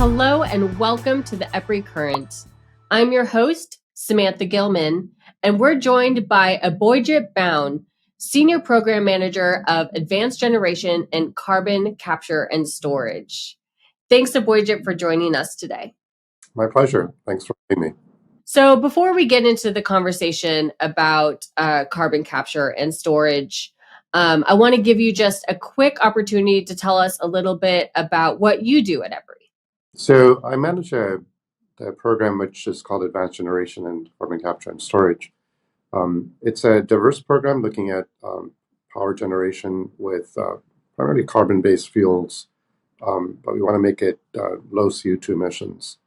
Hello and welcome to the EPRI Current. I'm your host, Samantha Gilman, and we're joined by Abhoyjit Bhown, Senior Program Manager of Advanced Generation and Carbon Capture and Storage. Thanks, Abhoyjit, for joining us today. My pleasure. Thanks for having me. So before we get into the conversation about carbon capture and storage, I want to give you just a quick opportunity to tell us a little bit about what you do at EPRI. So I manage the program which is called Advanced Generation and Carbon Capture and Storage. It's a diverse program looking at power generation with primarily carbon-based fuels, but we want to make it low CO2 emissions.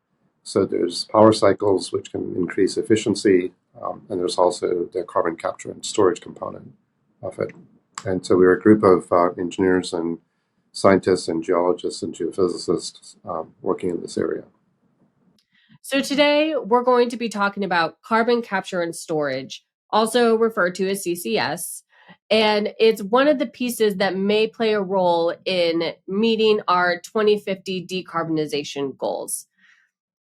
So there's power cycles which can increase efficiency, and there's also the carbon capture and storage component of it. And so we're a group of engineers and scientists and geologists and geophysicists working in this area. So today we're going to be talking about carbon capture and storage, also referred to as CCS, and it's one of the pieces that may play a role in meeting our 2050 decarbonization goals.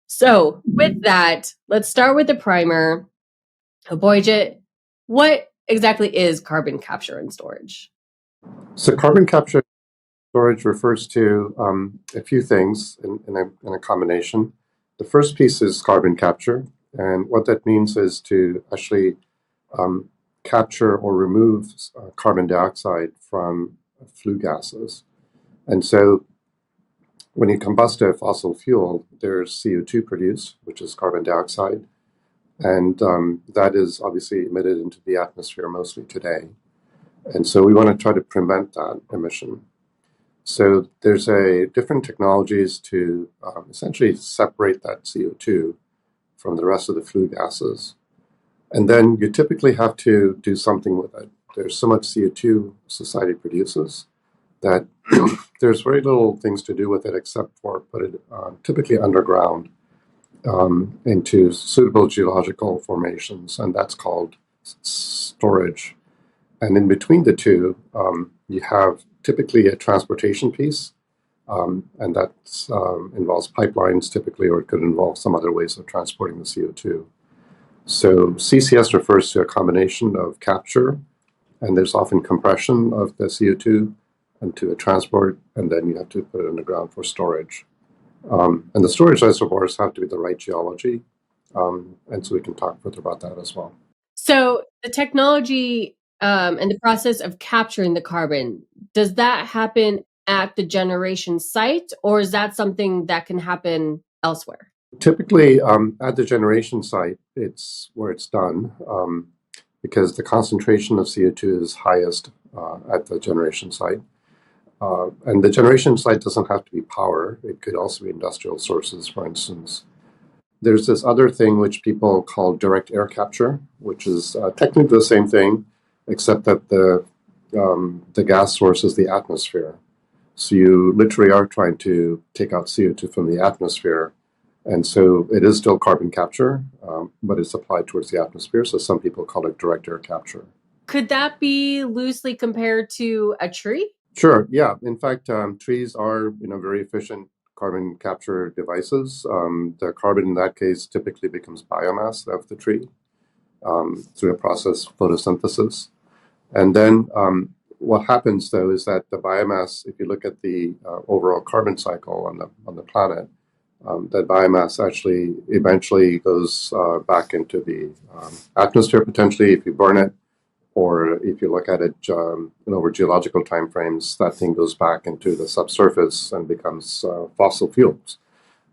So with that, let's start with the primer. Abhoyjit, what exactly is carbon capture and storage? So carbon capture and storage refers to a few things in a combination. The first piece is carbon capture, and what that means is to actually capture or remove carbon dioxide from flue gases. And so when you combust a fossil fuel, there's CO2 produced, which is carbon dioxide, and that is obviously emitted into the atmosphere mostly today. And so we want to try to prevent that emission. So there's different technologies to essentially separate that CO2 from the rest of the flue gases. And then you typically have to do something with it. There's so much CO2 society produces that there's very little things to do with it except for put it typically underground into suitable geological formations, and that's called storage. And in between the two, you have typically a transportation piece, and that involves pipelines typically, or it could involve some other ways of transporting the CO2. So CCS refers to a combination of capture, and there's often compression of the CO2 into a transport, and then you have to put it underground for storage. And the storage reservoirs have to be the right geology, and so we can talk further about that as well. So the technology and the process of capturing the carbon, does that happen at the generation site, or is that something that can happen elsewhere? Typically, at the generation site, it's where it's done because the concentration of CO2 is highest at the generation site. And the generation site doesn't have to be power. It could also be industrial sources, for instance. There's this other thing which people call direct air capture, which is technically the same thing, except that the gas source is the atmosphere. So you literally are trying to take out CO2 from the atmosphere. And so it is still carbon capture, but it's applied towards the atmosphere. So some people call it direct air capture. Could that be loosely compared to a tree? Sure. Yeah. In fact, trees are very efficient carbon capture devices. The carbon in that case typically becomes biomass of the tree through a process photosynthesis. And then what happens though is that the biomass, if you look at the overall carbon cycle on the planet, that biomass actually eventually goes back into the atmosphere potentially if you burn it, or if you look at it over geological timeframes, that thing goes back into the subsurface and becomes fossil fuels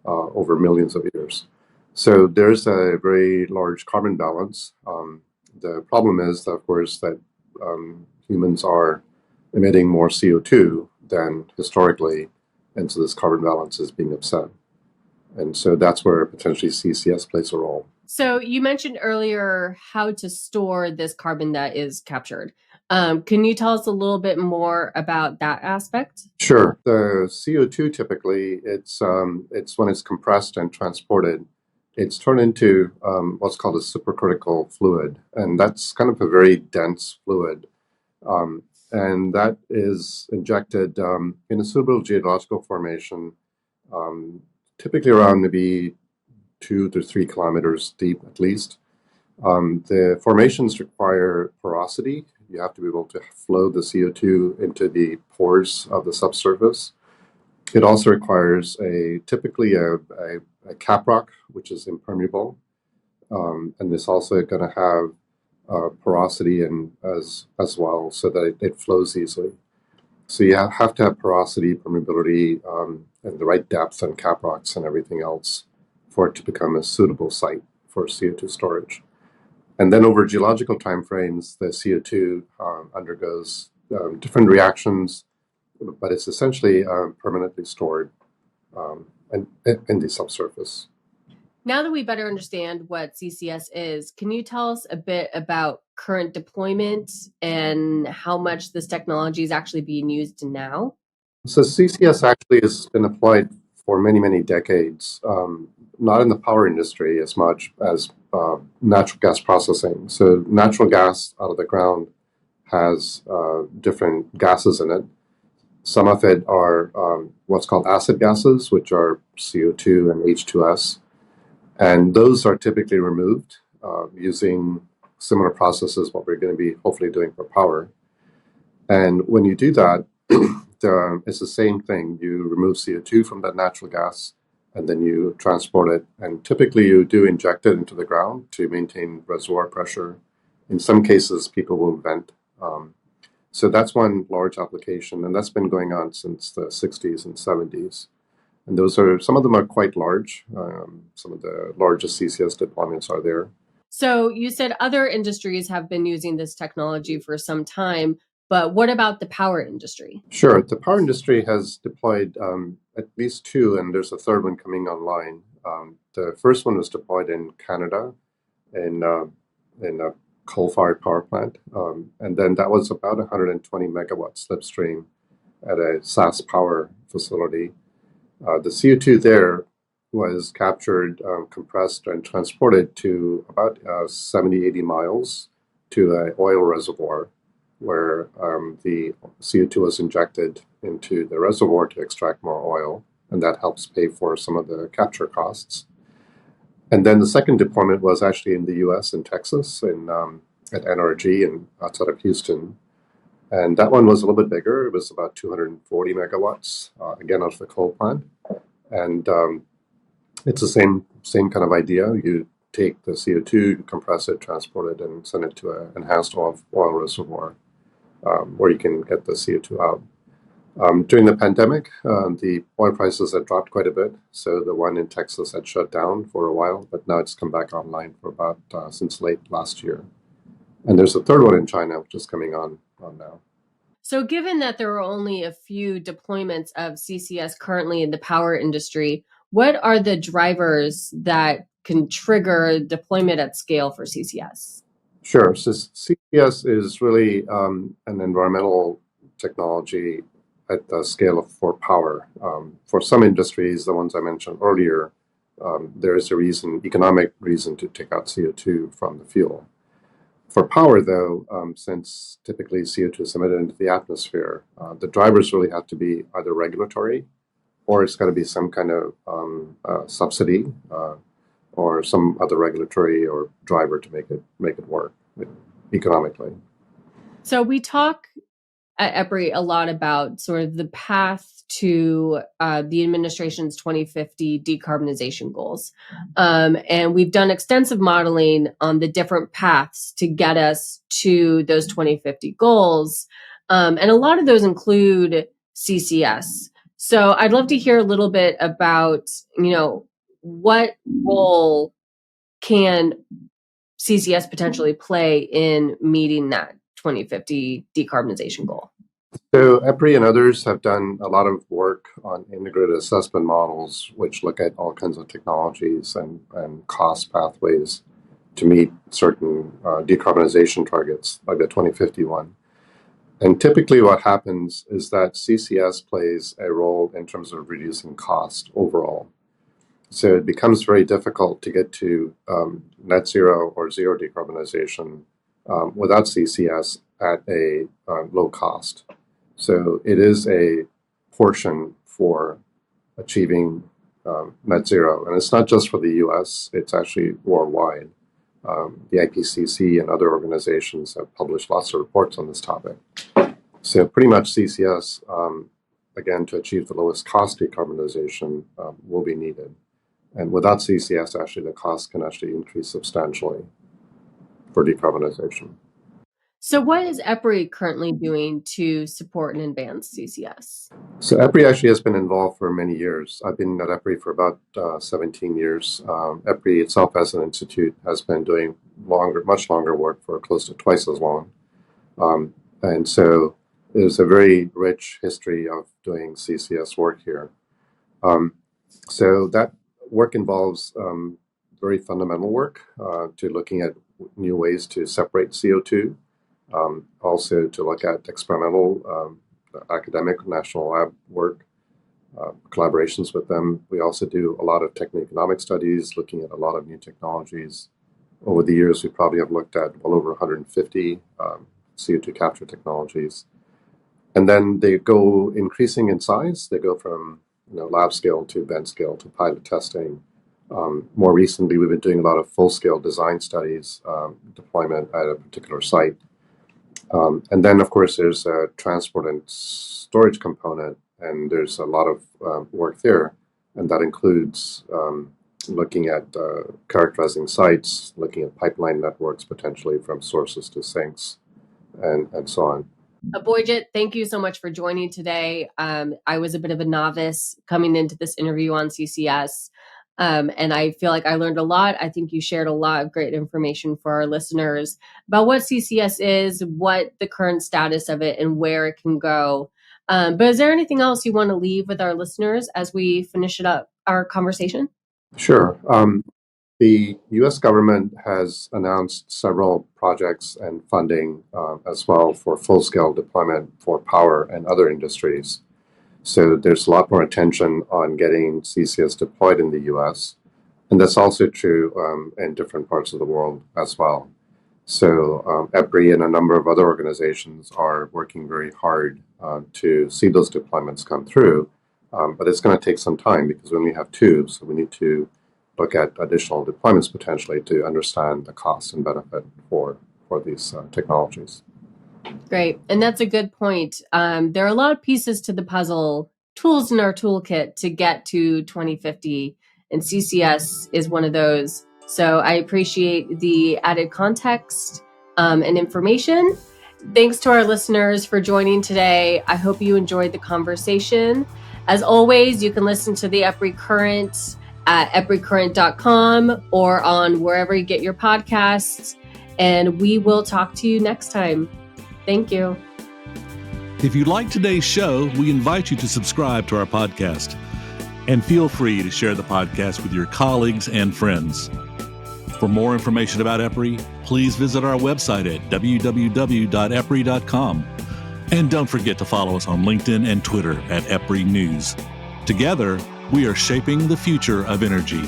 over millions of years. So there's a very large carbon balance. The problem is, of course, that humans are emitting more CO2 than historically, and so this carbon balance is being upset. And so that's where potentially CCS plays a role. So you mentioned earlier how to store this carbon that is captured. Can you tell us a little bit more about that aspect? Sure. The CO2 typically, it's when it's compressed and transported, it's turned into what's called a supercritical fluid. And that's kind of a very dense fluid. And that is injected in a suitable geological formation typically around maybe 2 to 3 kilometers deep at least. The formations require porosity. You have to be able to flow the CO2 into the pores of the subsurface. It also requires typically a caprock, which is impermeable, and it's also going to have porosity as well, so that it flows easily. So you have to have porosity, permeability, and the right depth and caprocks and everything else for it to become a suitable site for CO2 storage. And then over geological timeframes, the CO2 undergoes different reactions, but it's essentially permanently stored in the subsurface. Now that we better understand what CCS is, can you tell us a bit about current deployment and how much this technology is actually being used now? So CCS actually has been applied for many, many decades, not in the power industry as much as natural gas processing. So natural gas out of the ground has different gases in it. Some of it are what's called acid gases, which are CO2 and H2S. And those are typically removed using similar processes, what we're going to be hopefully doing for power. And when you do that, it's the same thing. You remove CO2 from that natural gas, and then you transport it. And typically you do inject it into the ground to maintain reservoir pressure. In some cases, people will vent. So that's one large application, and that's been going on since the 60s and 70s. And some of them are quite large. Some of the largest CCS deployments are there. So you said other industries have been using this technology for some time, but what about the power industry? Sure. The power industry has deployed at least two, and there's a third one coming online. The first one was deployed in Canada in a coal-fired power plant, and then that was about 120 megawatt slipstream at a SAS power facility. The CO2 there was captured, compressed, and transported to about 70, 80 miles to an oil reservoir where the CO2 was injected into the reservoir to extract more oil, and that helps pay for some of the capture costs. And then the second deployment was actually in the US in Texas at NRG and outside of Houston. And that one was a little bit bigger. It was about 240 megawatts, again, out of the coal plant. And it's the same kind of idea. You take the CO2, compress it, transport it, and send it to an enhanced oil reservoir where you can get the CO2 out. During the pandemic, the oil prices had dropped quite a bit. So the one in Texas had shut down for a while, but now it's come back online for about since late last year. And there's a third one in China, which is coming on now. So given that there are only a few deployments of CCS currently in the power industry, what are the drivers that can trigger deployment at scale for CCS? Sure. So CCS is really an environmental technology at the scale for power. For some industries, the ones I mentioned earlier, there is economic reason to take out CO2 from the fuel. For power, though, since typically CO2 is emitted into the atmosphere, the drivers really have to be either regulatory, or it's got to be some kind of subsidy or some other regulatory or driver to make it work economically. So we talk at EPRI a lot about sort of the path to the administration's 2050 decarbonization goals. And we've done extensive modeling on the different paths to get us to those 2050 goals. And a lot of those include CCS. So I'd love to hear a little bit about, what role can CCS potentially play in meeting that 2050 decarbonization goal? So EPRI and others have done a lot of work on integrated assessment models, which look at all kinds of technologies and cost pathways to meet certain decarbonization targets, like the 2050 one. And typically what happens is that CCS plays a role in terms of reducing cost overall. So it becomes very difficult to get to net zero or zero decarbonization without CCS at a low cost. So it is a portion for achieving net zero. And it's not just for the US, it's actually worldwide. The IPCC and other organizations have published lots of reports on this topic. So pretty much CCS, again, to achieve the lowest cost decarbonization will be needed. And without CCS, actually, the cost can actually increase substantially for decarbonization. So what is EPRI currently doing to support and advance CCS? So EPRI actually has been involved for many years. I've been at EPRI for about 17 years. EPRI itself as an institute has been doing much longer work for close to twice as long. And so there's a very rich history of doing CCS work here. So that work involves very fundamental work to looking at new ways to separate CO2, also to look at experimental academic national lab work, collaborations with them. We also do a lot of techno-economic studies, looking at a lot of new technologies. Over the years, we probably have looked at well over 150 CO2 capture technologies. And then they go increasing in size. They go from lab scale to bench scale to pilot testing. More recently, we've been doing a lot of full-scale design studies, deployment at a particular site. And then, of course, there's a transport and storage component, and there's a lot of work there. And that includes looking at characterizing sites, looking at pipeline networks potentially from sources to sinks, and so on. Abhoyjit, thank you so much for joining today. I was a bit of a novice coming into this interview on CCS, and I feel like I learned a lot. I think you shared a lot of great information for our listeners about what CCS is, what the current status of it, and where it can go. But is there anything else you want to leave with our listeners as we finish our conversation? Sure. The U.S. government has announced several projects and funding as well for full-scale deployment for power and other industries. So there's a lot more attention on getting CCS deployed in the U.S., and that's also true in different parts of the world as well. So EPRI and a number of other organizations are working very hard to see those deployments come through, but it's going to take some time because we only have two, so we need to look at additional deployments potentially to understand the cost and benefit for these technologies. Great. And that's a good point. There are a lot of pieces to the puzzle, tools in our toolkit to get to 2050, and CCS is one of those. So I appreciate the added context and information. Thanks to our listeners for joining today. I hope you enjoyed the conversation. As always, you can listen to the EPRI Current at epricurrent.com or on wherever you get your podcasts. And we will talk to you next time. Thank you. If you like today's show, we invite you to subscribe to our podcast. And feel free to share the podcast with your colleagues and friends. For more information about EPRI, please visit our website at www.epri.com. And don't forget to follow us on LinkedIn and Twitter at EPRI News. Together, we are shaping the future of energy.